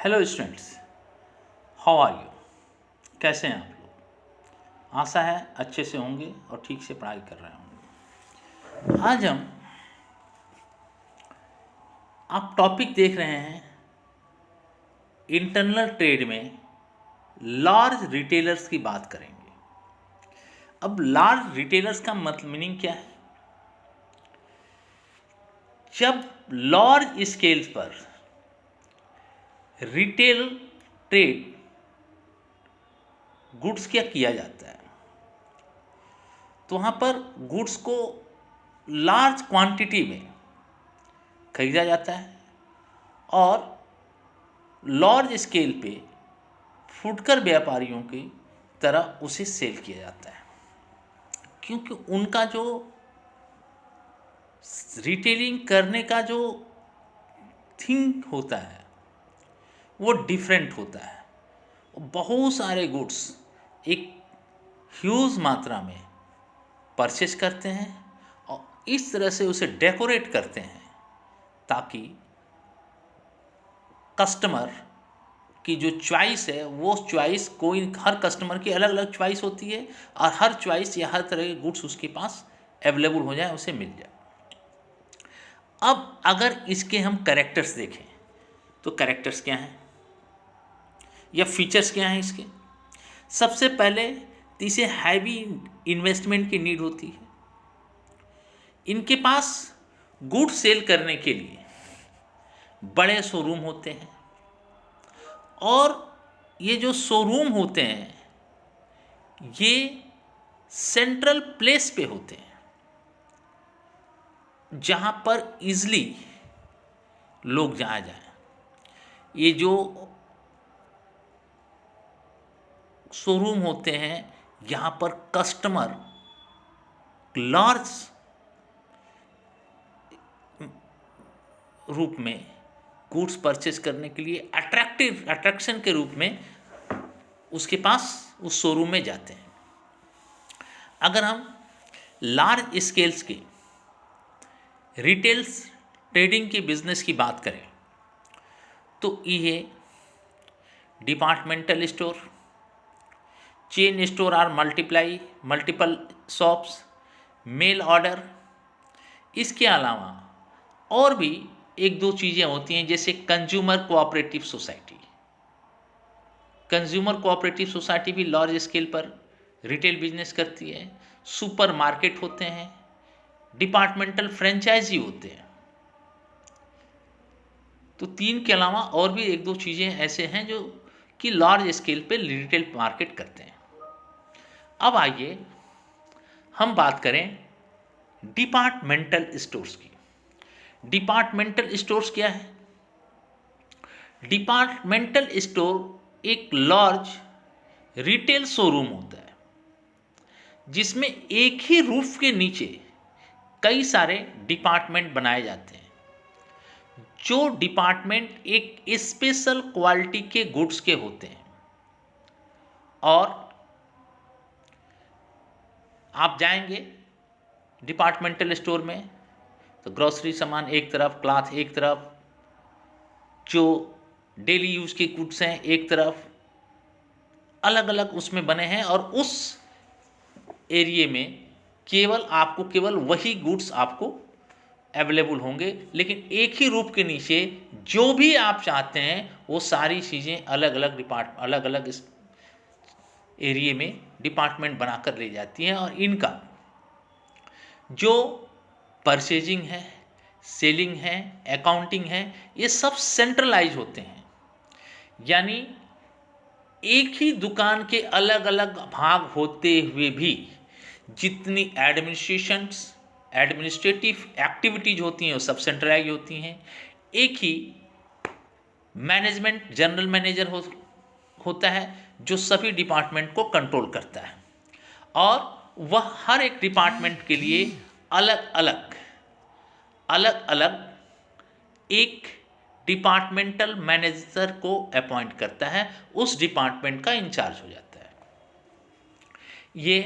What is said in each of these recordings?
Hello students, how are you? कैसे हैं आप लोग? आशा है अच्छे से होंगे और ठीक से पढ़ाई कर रहे होंगे। आज हम आप टॉपिक देख रहे हैं इंटरनल ट्रेड में लार्ज रिटेलर्स की बात करेंगे। अब लार्ज रिटेलर्स का मतलब मीनिंग क्या है? जब लार्ज स्केल पर रिटेल ट्रेड गुड्स क्या किया जाता है, तो वहाँ पर गुड्स को लार्ज क्वांटिटी में खरीदा जाता है और लार्ज स्केल पे फुटकर व्यापारियों की तरह उसे सेल किया जाता है, क्योंकि उनका जो रिटेलिंग करने का जो थिंग होता है वो डिफरेंट होता है। बहुत सारे गुड्स एक ह्यूज मात्रा में परचेज करते हैं और इस तरह से उसे डेकोरेट करते हैं ताकि कस्टमर की जो चॉइस है वो चॉइस कोई हर कस्टमर की अलग अलग चॉइस होती है और हर चॉइस या हर तरह के गुड्स उसके पास अवेलेबल हो जाए, उसे मिल जाए। अब अगर इसके हम कैरेक्टर्स देखें तो कैरेक्टर्स क्या हैं या फीचर्स क्या हैं इसके? सबसे पहले तो इसे हैवी इन्वेस्टमेंट की नीड होती है। इनके पास गुड सेल करने के लिए बड़े शोरूम होते हैं और ये जो शोरूम होते हैं ये सेंट्रल प्लेस पे होते हैं जहाँ पर इजली लोग जाया जाए। ये जो शोरूम होते हैं यहाँ पर कस्टमर लार्ज रूप में गुड्स परचेज करने के लिए अट्रैक्शन के रूप में उसके पास उस शोरूम में जाते हैं। अगर हम लार्ज स्केल्स के रिटेल्स ट्रेडिंग की बिजनेस की बात करें तो ये डिपार्टमेंटल स्टोर, चेन स्टोर और मल्टीपल शॉप्स, मेल ऑर्डर। इसके अलावा और भी एक दो चीज़ें होती हैं जैसे consumer cooperative society. Consumer cooperative society भी लार्ज स्केल पर रिटेल बिजनेस करती है। सुपर मार्केट होते हैं, डिपार्टमेंटल फ्रेंचाइजी होते हैं। तो तीन के अलावा और भी एक दो चीज़ें ऐसे हैं जो कि लार्ज स्केल पे रिटेल मार्केट करते हैं। अब आइए हम बात करें डिपार्टमेंटल स्टोर्स की। डिपार्टमेंटल स्टोर्स क्या है? डिपार्टमेंटल स्टोर एक लार्ज रिटेल शोरूम होता है जिसमें एक ही रूफ के नीचे कई सारे डिपार्टमेंट बनाए जाते हैं। जो डिपार्टमेंट एक स्पेशल क्वालिटी के गुड्स के होते हैं और आप जाएंगे डिपार्टमेंटल स्टोर में तो ग्रोसरी सामान एक तरफ, क्लॉथ एक तरफ, जो डेली यूज के गुड्स हैं एक तरफ, अलग अलग उसमें बने हैं और उस एरिए में केवल वही गुड्स आपको अवेलेबल होंगे। लेकिन एक ही रूफ के नीचे जो भी आप चाहते हैं वो सारी चीज़ें अलग अलग इस एरिए में डिपार्टमेंट बनाकर ले जाती हैं और इनका जो परचेजिंग है, सेलिंग है, अकाउंटिंग है, ये सब सेंट्रलाइज होते हैं। यानी एक ही दुकान के अलग अलग भाग होते हुए भी जितनी एडमिनिस्ट्रेटिव एक्टिविटीज होती हैं वो सब सेंट्रलाइज होती हैं। एक ही मैनेजमेंट जनरल मैनेजर होता है जो सभी डिपार्टमेंट को कंट्रोल करता है और वह हर एक डिपार्टमेंट के लिए अलग अलग एक डिपार्टमेंटल मैनेजर को अपॉइंट करता है, उस डिपार्टमेंट का इंचार्ज हो जाता है। ये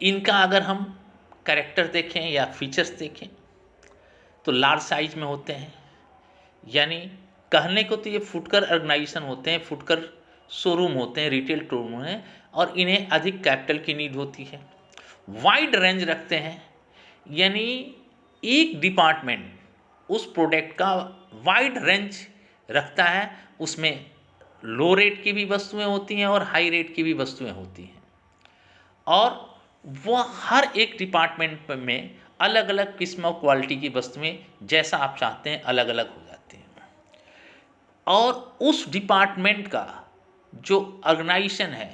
इनका अगर हम कैरेक्टर देखें या फीचर्स देखें तो लार्ज साइज में होते हैं, यानी कहने को तो ये फुटकर ऑर्गेनाइजेशन होते हैं, फुटकर शोरूम होते हैं, रिटेल शोरूम हैं, और इन्हें अधिक कैपिटल की नीड होती है। वाइड रेंज रखते हैं, यानी एक डिपार्टमेंट उस प्रोडक्ट का वाइड रेंज रखता है, उसमें लो रेट की भी वस्तुएं होती हैं और हाई रेट की भी वस्तुएं होती हैं, और वह हर एक डिपार्टमेंट में अलग अलग किस्म और क्वालिटी की वस्तुएं जैसा आप चाहते हैं अलग अलग हो जाती हैं। और उस डिपार्टमेंट का जो ऑर्गेनाइजेशन है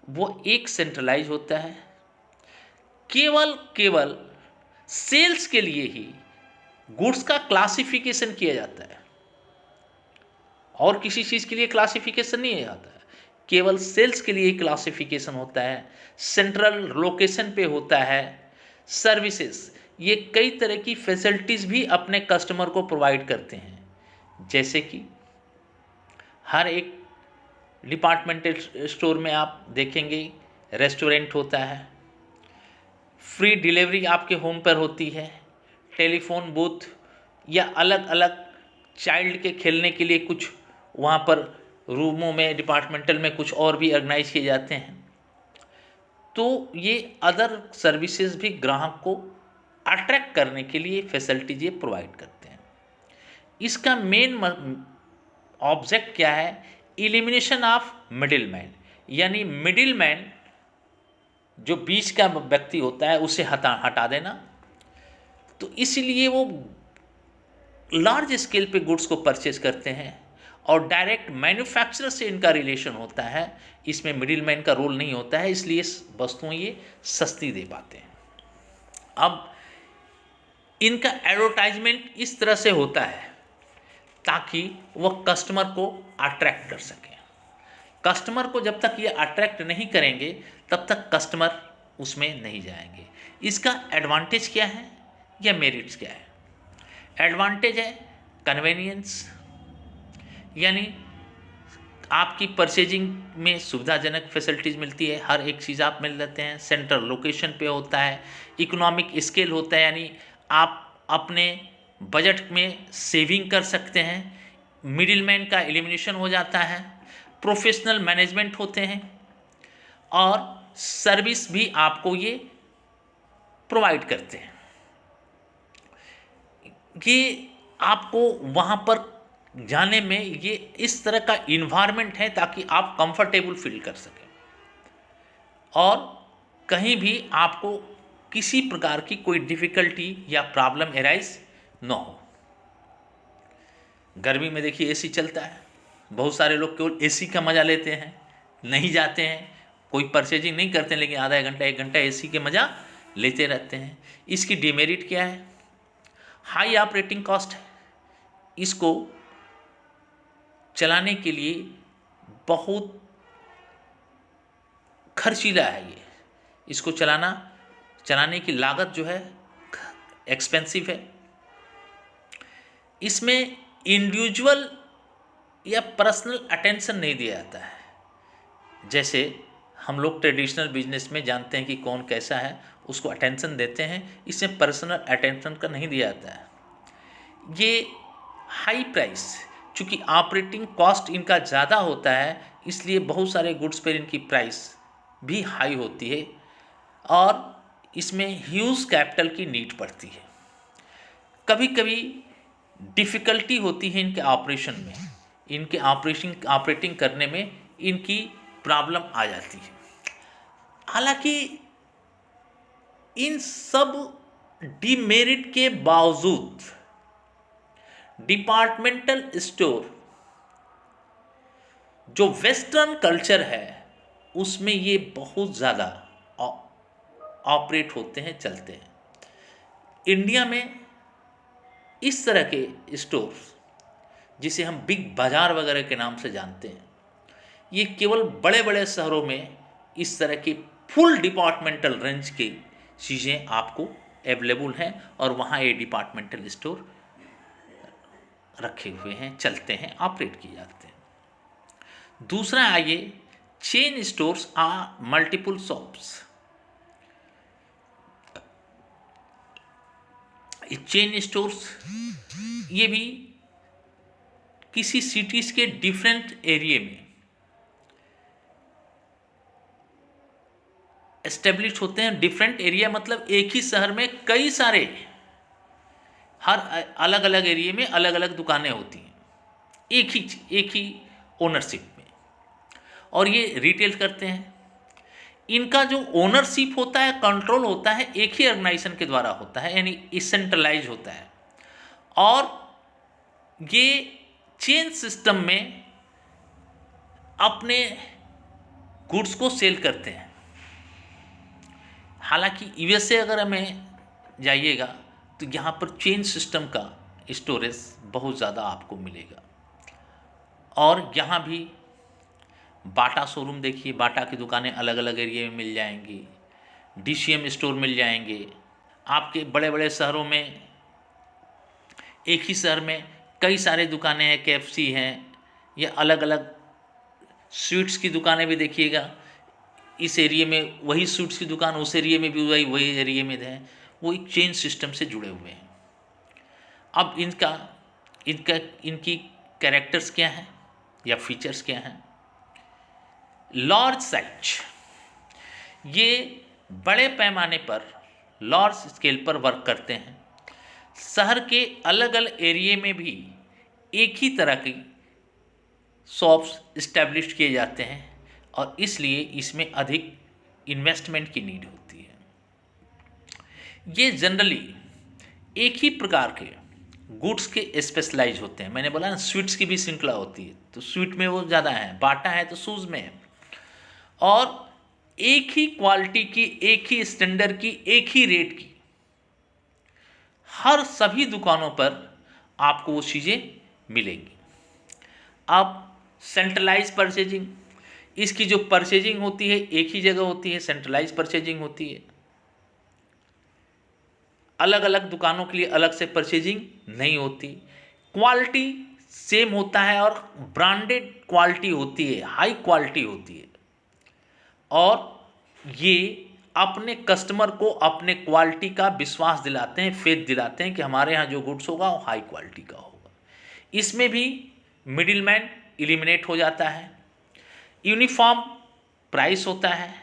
वो एक सेंट्रलाइज होता है, केवल सेल्स के लिए ही गुड्स का क्लासिफिकेशन किया जाता है, और किसी चीज़ के लिए क्लासिफिकेशन नहीं किया जाता है, केवल सेल्स के लिए क्लासिफिकेशन होता है, सेंट्रल लोकेशन पे होता है। सर्विसेज, ये कई तरह की फैसिलिटीज़ भी अपने कस्टमर को प्रोवाइड करते हैं, जैसे कि हर एक डिपार्टमेंटल स्टोर में आप देखेंगे रेस्टोरेंट होता है, फ्री डिलीवरी आपके होम पर होती है, टेलीफोन बूथ या अलग अलग चाइल्ड के खेलने के लिए कुछ वहाँ पर रूमों में डिपार्टमेंटल में कुछ और भी ऑर्गेनाइज किए जाते हैं। तो ये अदर सर्विसेज भी ग्राहक को अट्रैक्ट करने के लिए फैसिलिटीज ये प्रोवाइड करते हैं। इसका मेन ऑब्जेक्ट क्या है? एलिमिनेशन ऑफ मिडिल मैन, यानी मिडिल मैन जो बीच का व्यक्ति होता है उसे हटा देना। तो इसलिए वो लार्ज स्केल पे गुड्स को परचेज करते हैं और डायरेक्ट मैन्युफैक्चरर से इनका रिलेशन होता है, इसमें मिडिल मैन का रोल नहीं होता है, इसलिए वस्तुएं ये सस्ती दे पाते हैं। अब इनका एडवर्टाइजमेंट इस तरह से होता है ताकि वह कस्टमर को अट्रैक्ट कर सकें। कस्टमर को जब तक ये अट्रैक्ट नहीं करेंगे तब तक कस्टमर उसमें नहीं जाएंगे। इसका एडवांटेज क्या है या मेरिट्स क्या है? एडवांटेज है कन्वेनियंस, यानी आपकी परचेजिंग में सुविधाजनक फैसिलिटीज़ मिलती है, हर एक चीज़ आप मिल लेते हैं, सेंट्रल लोकेशन पे होता है, इकोनॉमिक स्केल होता है, यानी आप अपने बजट में सेविंग कर सकते हैं, मिडिलमैन का एलिमिनेशन हो जाता है, प्रोफेशनल मैनेजमेंट होते हैं, और सर्विस भी आपको ये प्रोवाइड करते हैं। ये आपको वहाँ पर जाने में ये इस तरह का इन्वायरमेंट है ताकि आप कंफर्टेबल फील कर सकें और कहीं भी आपको किसी प्रकार की कोई डिफ़िकल्टी या प्रॉब्लम एराइज न हो। गर्मी में देखिए एसी चलता है, बहुत सारे लोग केवल एसी का मज़ा लेते हैं, नहीं जाते हैं, कोई परचेजिंग नहीं करते हैं, लेकिन आधा घंटा 1 घंटा एसी के मज़ा लेते रहते हैं। इसकी डिमेरिट क्या है? हाई ऑपरेटिंग कॉस्ट है, इसको चलाने के लिए बहुत खर्चीला है ये, इसको चलाने की लागत जो है एक्सपेंसिव है। इसमें इंडिविजुअल या पर्सनल अटेंशन नहीं दिया जाता है, जैसे हम लोग ट्रेडिशनल बिजनेस में जानते हैं कि कौन कैसा है उसको अटेंशन देते हैं, इसमें पर्सनल अटेंशन का नहीं दिया जाता है। ये हाई प्राइस, चूँकि ऑपरेटिंग कॉस्ट इनका ज़्यादा होता है इसलिए बहुत सारे गुड्स पर इनकी प्राइस भी हाई होती है और इसमें ह्यूज कैपिटल की नीड पड़ती है। कभी कभी डिफ़िकल्टी होती है इनके ऑपरेशन में, इनके ऑपरेटिंग करने में इनकी प्रॉब्लम आ जाती है। हालांकि इन सब डिमेरिट के बावजूद डिपार्टमेंटल स्टोर जो वेस्टर्न कल्चर है उसमें ये बहुत ज़्यादा ऑपरेट होते हैं, चलते हैं। इंडिया में इस तरह के स्टोर्स जिसे हम बिग बाज़ार वगैरह के नाम से जानते हैं, ये केवल बड़े बड़े शहरों में इस तरह की फुल डिपार्टमेंटल रेंज की चीज़ें आपको अवेलेबल हैं और वहाँ ये डिपार्टमेंटल स्टोर रखे हुए हैं, चलते हैं, ऑपरेट किए जाते हैं। दूसरा आइए, chain stores are multiple shops. Chain stores ये भी किसी सिटीज के डिफरेंट एरिया में एस्टेब्लिश होते हैं। डिफरेंट एरिया मतलब एक ही शहर में कई सारे, हर अलग अलग एरिया में अलग अलग दुकानें होती हैं, एक ही ओनरशिप में, और ये रिटेल करते हैं। इनका जो ओनरशिप होता है, कंट्रोल होता है, एक ही ऑर्गेनाइजेशन के द्वारा होता है, यानी सेंट्रलाइज होता है। और ये चेन सिस्टम में अपने गुड्स को सेल करते हैं। हालांकि यूएसए अगर हमें जाइएगा तो यहाँ पर चेन सिस्टम का स्टोरेज बहुत ज़्यादा आपको मिलेगा। और यहाँ भी बाटा शोरूम देखिए, बाटा की दुकानें अलग अलग एरिया में मिल जाएंगी, डीसीएम स्टोर मिल जाएंगे। आपके बड़े बड़े शहरों में, एक ही शहर में कई सारे दुकानें हैं, केएफसी हैं, या अलग अलग स्वीट्स की दुकानें भी देखिएगा। इस एरिया में वही स्वीट्स की दुकान, उस एरिया में भी वही एरिया में है। वो एक चेन सिस्टम से जुड़े हुए हैं। अब इनकी कैरेक्टर्स क्या हैं या फीचर्स क्या हैं? लार्ज साइज, ये बड़े पैमाने पर, लार्ज स्केल पर वर्क करते हैं। शहर के अलग अलग एरिया में भी एक ही तरह की शॉप्स इस्टेब्लिश किए जाते हैं, और इसलिए इसमें अधिक इन्वेस्टमेंट की नीड होती है। ये जनरली एक ही प्रकार के गुड्स के स्पेशलाइज होते हैं। मैंने बोला ना, स्वीट्स की भी श्रृंखला होती है, तो स्वीट में वो ज़्यादा है, बाटा है तो शूज़ में है। और एक ही क्वालिटी की, एक ही स्टैंडर्ड की, एक ही रेट की हर सभी दुकानों पर आपको वो चीज़ें मिलेंगी। अब सेंट्रलाइज परचेजिंग, इसकी जो परचेजिंग होती है एक ही जगह होती है, सेंट्रलाइज परचेजिंग होती है। अलग अलग दुकानों के लिए अलग से परचेजिंग नहीं होती। क्वालिटी सेम होता है और ब्रांडेड क्वालिटी होती है, हाई क्वालिटी होती है। और ये अपने कस्टमर को अपने क्वालिटी का विश्वास दिलाते हैं, फेथ दिलाते हैं कि हमारे यहाँ जो गुड्स होगा वो हाई क्वालिटी का होगा। इसमें भी मिडिलमैन एलिमिनेट हो जाता है, यूनिफॉर्म प्राइस होता है,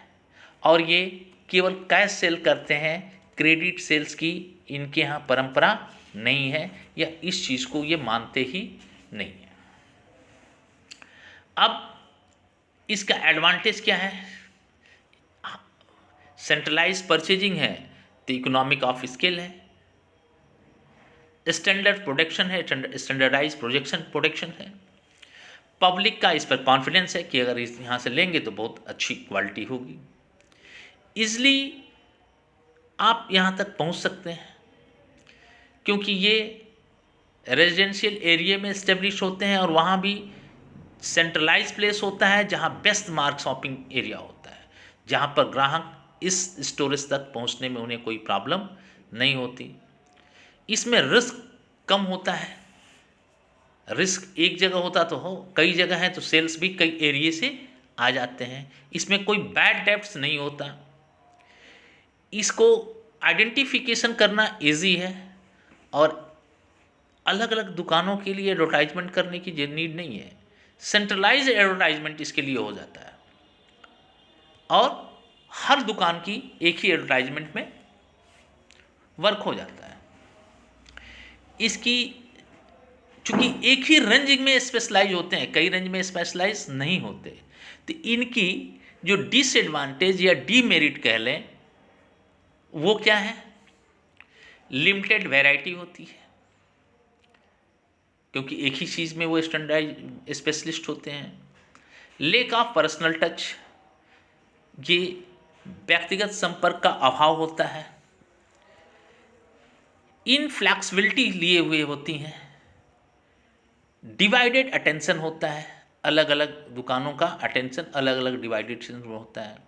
और ये केवल कैश सेल करते हैं, क्रेडिट सेल्स की इनके यहाँ परंपरा नहीं है, या इस चीज़ को ये मानते ही नहीं है। अब इसका एडवांटेज क्या है? सेंट्रलाइज परचेजिंग है तो इकोनॉमिक ऑफ स्केल है, स्टैंडर्ड प्रोडक्शन है, स्टैंडर्डाइज प्रोडक्शन है, पब्लिक का इस पर कॉन्फिडेंस है कि अगर इस यहाँ से लेंगे तो बहुत अच्छी क्वालिटी होगी। ईजली आप यहाँ तक पहुँच सकते हैं क्योंकि ये रेजिडेंशियल एरिया में इस्टेब्लिश होते हैं, और वहाँ भी सेंट्रलाइज प्लेस होता है जहाँ बेस्ट मार्क शॉपिंग एरिया होता है, जहाँ पर ग्राहक इस स्टोरेज तक पहुँचने में उन्हें कोई प्रॉब्लम नहीं होती। इसमें रिस्क कम होता है। रिस्क एक जगह होता तो हो, कई जगह है तो सेल्स भी कई एरिया से आ जाते हैं। इसमें कोई बैड डेब्ट्स नहीं होता। इसको आइडेंटिफिकेशन करना इजी है, और अलग अलग दुकानों के लिए एडवर्टाइजमेंट करने की नीड नहीं है। सेंट्रलाइज एडवर्टाइजमेंट इसके लिए हो जाता है, और हर दुकान की एक ही एडवर्टाइजमेंट में वर्क हो जाता है। इसकी चूंकि एक ही रेंज में स्पेशलाइज होते हैं, कई रेंज में स्पेशलाइज नहीं होते, तो इनकी जो डिसएडवांटेज या डीमेरिट कह लें वो क्या है? लिमिटेड वैरायटी होती है, क्योंकि एक ही चीज़ में वो स्टैंडर्डाइज स्पेशलिस्ट होते हैं। लेक ऑफ पर्सनल टच, ये व्यक्तिगत संपर्क का अभाव होता है। इनफ्लेक्सिबिलिटी लिए हुए होती हैं। डिवाइडेड अटेंशन होता है, अलग अलग दुकानों का अटेंशन अलग अलग डिवाइडेड होता है।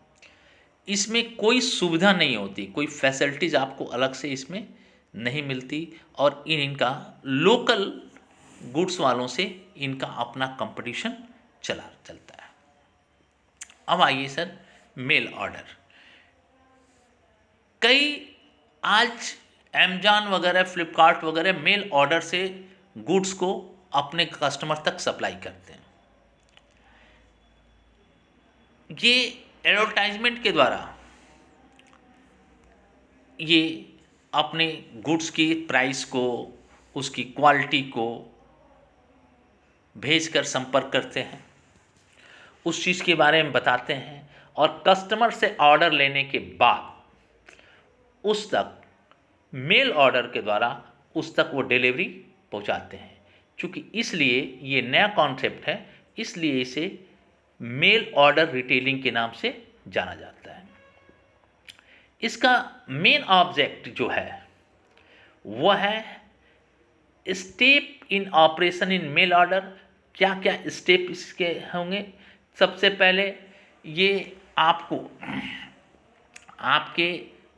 इसमें कोई सुविधा नहीं होती, कोई फैसिलिटीज़ आपको अलग से इसमें नहीं मिलती, और इनका लोकल गुड्स वालों से इनका अपना कंपटीशन चलता है। अब आइए सर, मेल ऑर्डर। कई आज अमेजॉन वगैरह, फ्लिपकार्ट वगैरह मेल ऑर्डर से गुड्स को अपने कस्टमर तक सप्लाई करते हैं। ये एडवर्टाइजमेंट के द्वारा ये अपने गुड्स की प्राइस को, उसकी क्वालिटी को भेजकर संपर्क करते हैं, उस चीज़ के बारे में बताते हैं और कस्टमर से ऑर्डर लेने के बाद उस तक मेल ऑर्डर के द्वारा उस तक वो डिलीवरी पहुंचाते हैं। क्योंकि इसलिए ये नया कॉन्सेप्ट है, इसलिए इसे मेल ऑर्डर रिटेलिंग के नाम से जाना जाता है। इसका मेन ऑब्जेक्ट जो है वह है step in operation in mail order. क्या क्या स्टेप इसके होंगे? सबसे पहले ये आपको आपके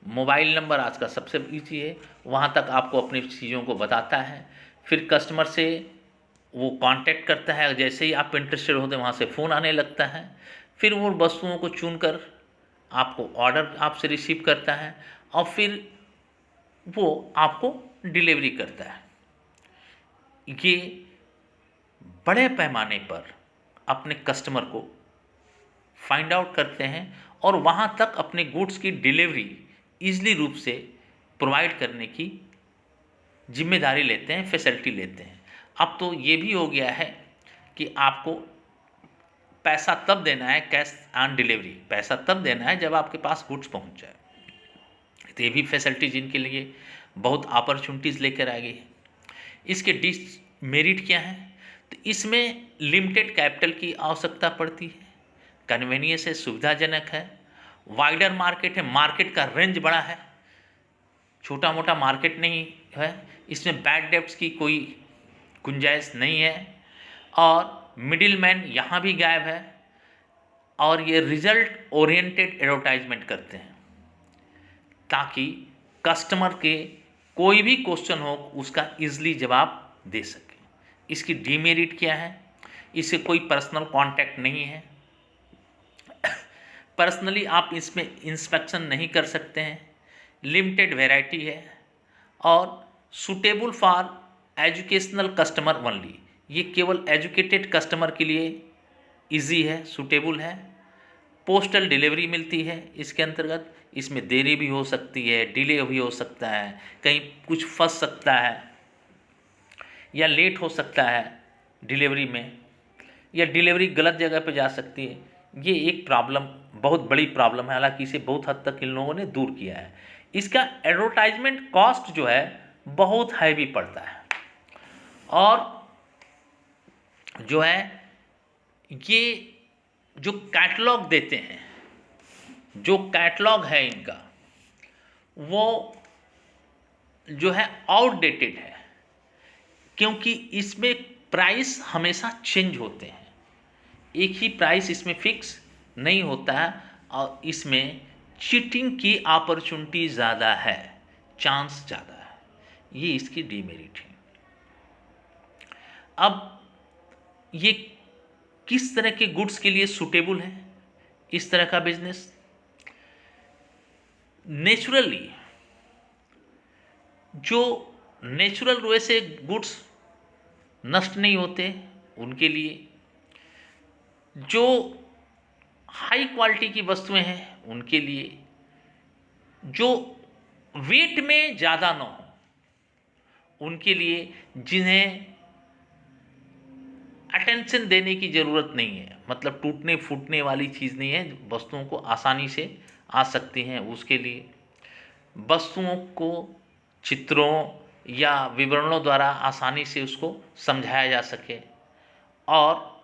मोबाइल नंबर आज का सबसे ईजी है, वहाँ तक आपको अपनी चीज़ों को बताता है। फिर कस्टमर से वो कांटेक्ट करता है, जैसे ही आप इंटरेस्टेड होते हैं वहाँ से फ़ोन आने लगता है। फिर वो वस्तुओं को चुनकर आपको ऑर्डर आपसे रिसीव करता है और फिर वो आपको डिलीवरी करता है। ये बड़े पैमाने पर अपने कस्टमर को फाइंड आउट करते हैं और वहाँ तक अपने गुड्स की डिलीवरी ईजिली रूप से प्रोवाइड करने की जिम्मेदारी लेते हैं, फैसिलिटी लेते हैं। अब तो ये भी हो गया है कि आपको पैसा तब देना है, कैश ऑन डिलीवरी, पैसा तब देना है जब आपके पास गुड्स पहुंच जाए। तो ये भी फैसिलिटी जिनके लिए बहुत अपॉर्चुनिटीज़ लेकर आ गई है। इसके डिमेरिट क्या है? तो इसमें लिमिटेड कैपिटल की आवश्यकता पड़ती है, कन्वीनियंस है, सुविधाजनक है, वाइडर मार्केट है, मार्केट का रेंज बड़ा है, छोटा मोटा मार्केट नहीं है, इसमें बैड डेब्ट्स की कोई गुंजाइश नहीं है और मिडिल मैन यहाँ भी गायब है। और ये रिजल्ट ओरिएंटेड एडवर्टाइजमेंट करते हैं ताकि कस्टमर के कोई भी क्वेश्चन हो उसका ईजिली जवाब दे सके। इसकी डीमेरिट क्या है? इससे कोई पर्सनल कांटेक्ट नहीं है, पर्सनली आप इसमें इंस्पेक्शन नहीं कर सकते हैं, लिमिटेड वैरायटी है और suitable for educational customer only. ये केवल एजुकेटेड कस्टमर के लिए इजी है, सूटेबल है। पोस्टल डिलीवरी मिलती है इसके अंतर्गत, इसमें देरी भी हो सकती है, डिले भी हो सकता है, कहीं कुछ फंस सकता है या लेट हो सकता है डिलीवरी में, या डिलीवरी गलत जगह पे जा सकती है। ये एक प्रॉब्लम, बहुत बड़ी प्रॉब्लम है, हालांकि इसे बहुत हद तक इन लोगों ने दूर किया है। इसका एडवर्टाइजमेंट कॉस्ट जो है बहुत हैवी पड़ता है और जो है ये जो कैटलॉग देते हैं, जो कैटलॉग है इनका वो जो है आउटडेटेड है, क्योंकि इसमें प्राइस हमेशा चेंज होते हैं, एक ही प्राइस इसमें फिक्स नहीं होता है और इसमें चीटिंग की अपॉर्चुनिटी ज़्यादा है, चांस ज़्यादा है। ये इसकी डीमेरिट है। अब ये किस तरह के गुड्स के लिए सूटेबल है इस तरह का बिजनेस? नेचुरली जो नेचुरल वे से गुड्स नष्ट नहीं होते उनके लिए, जो हाई क्वालिटी की वस्तुएं हैं उनके लिए, जो वेट में ज़्यादा ना हो उनके लिए, जिन्हें अटेंशन देने की ज़रूरत नहीं है, मतलब टूटने फूटने वाली चीज़ नहीं है, वस्तुओं को आसानी से आ सकती हैं, उसके लिए वस्तुओं को चित्रों या विवरणों द्वारा आसानी से उसको समझाया जा सके और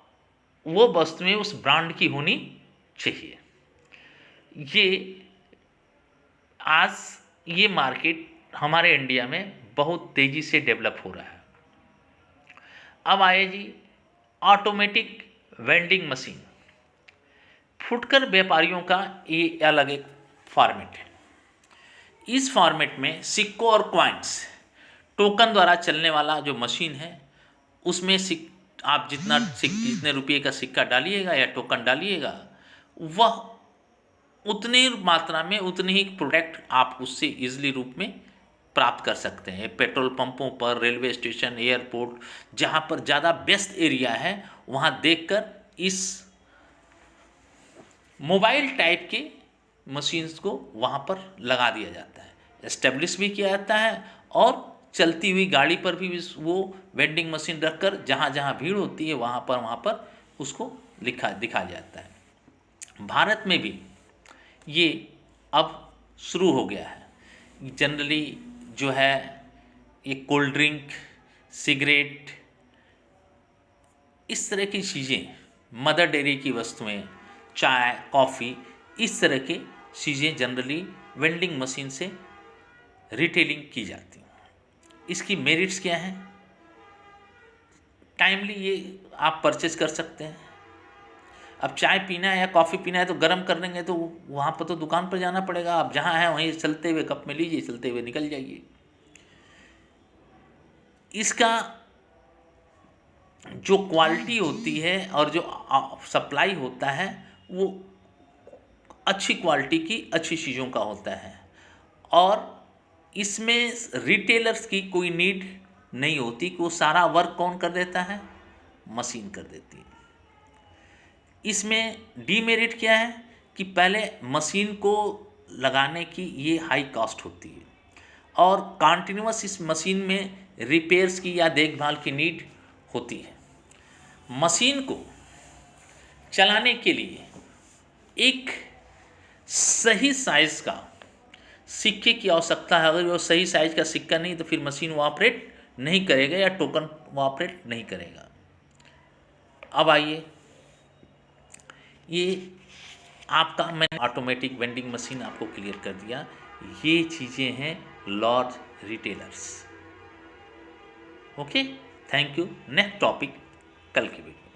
वो वस्तुएं उस ब्रांड की होनी चाहिए। ये आज ये मार्केट हमारे इंडिया में बहुत तेज़ी से डेवलप हो रहा है। अब आए जी ऑटोमेटिक वेंडिंग मशीन। फुटकर व्यापारियों का ये अलग एक फॉर्मेट है। इस फॉर्मेट में सिक्कों और कॉइन्स टोकन द्वारा चलने वाला जो मशीन है उसमें आप जितने रुपये का सिक्का डालिएगा या टोकन डालिएगा वह उतनी मात्रा में उतनी ही प्रोडक्ट आप उससे ईजिली रूप में प्राप्त कर सकते हैं। पेट्रोल पंपों पर, रेलवे स्टेशन, एयरपोर्ट, जहाँ पर ज़्यादा व्यस्त एरिया है वहाँ देखकर इस मोबाइल टाइप के मशीन्स को वहाँ पर लगा दिया जाता है, एस्टेब्लिश भी किया जाता है और चलती हुई गाड़ी पर भी वो वेंडिंग मशीन रखकर जहाँ जहाँ भीड़ होती है वहाँ पर उसको दिखाया जाता है। भारत में भी ये अब शुरू हो गया है। जनरली जो है ये कोल्ड ड्रिंक, सिगरेट, इस तरह की चीज़ें, मदर डेयरी की वस्तुएं, चाय, कॉफ़ी, इस तरह की चीज़ें जनरली वेंडिंग मशीन से रिटेलिंग की जाती हैं। इसकी मेरिट्स क्या हैं? टाइमली ये आप परचेज कर सकते हैं। अब चाय पीना है या कॉफ़ी पीना है तो गर्म कर देंगे तो वहाँ पर तो दुकान पर जाना पड़ेगा। आप जहाँ हैं वहीं चलते हुए कप में लीजिए, चलते हुए निकल जाइए। इसका जो क्वालिटी होती है और जो सप्लाई होता है वो अच्छी क्वालिटी की अच्छी चीज़ों का होता है और इसमें रिटेलर्स की कोई नीड नहीं होती कि वो सारा वर्क कौन कर देता है, मशीन कर देती है। इसमें डीमेरिट क्या है कि पहले मशीन को लगाने की ये हाई कॉस्ट होती है और कॉन्टिन्यूस इस मशीन में रिपेयर्स की या देखभाल की नीड होती है। मशीन को चलाने के लिए एक सही साइज़ का सिक्के की आवश्यकता है। अगर वो सही साइज़ का सिक्का नहीं तो फिर मशीन वो ऑपरेट नहीं करेगा या टोकन वो ऑपरेट नहीं करेगा। अब आइए, ये आपका मैंने ऑटोमेटिक वेंडिंग मशीन आपको क्लियर कर दिया। ये चीज़ें हैं large retailers. Okay, thank you. Next topic कल की वीडियो।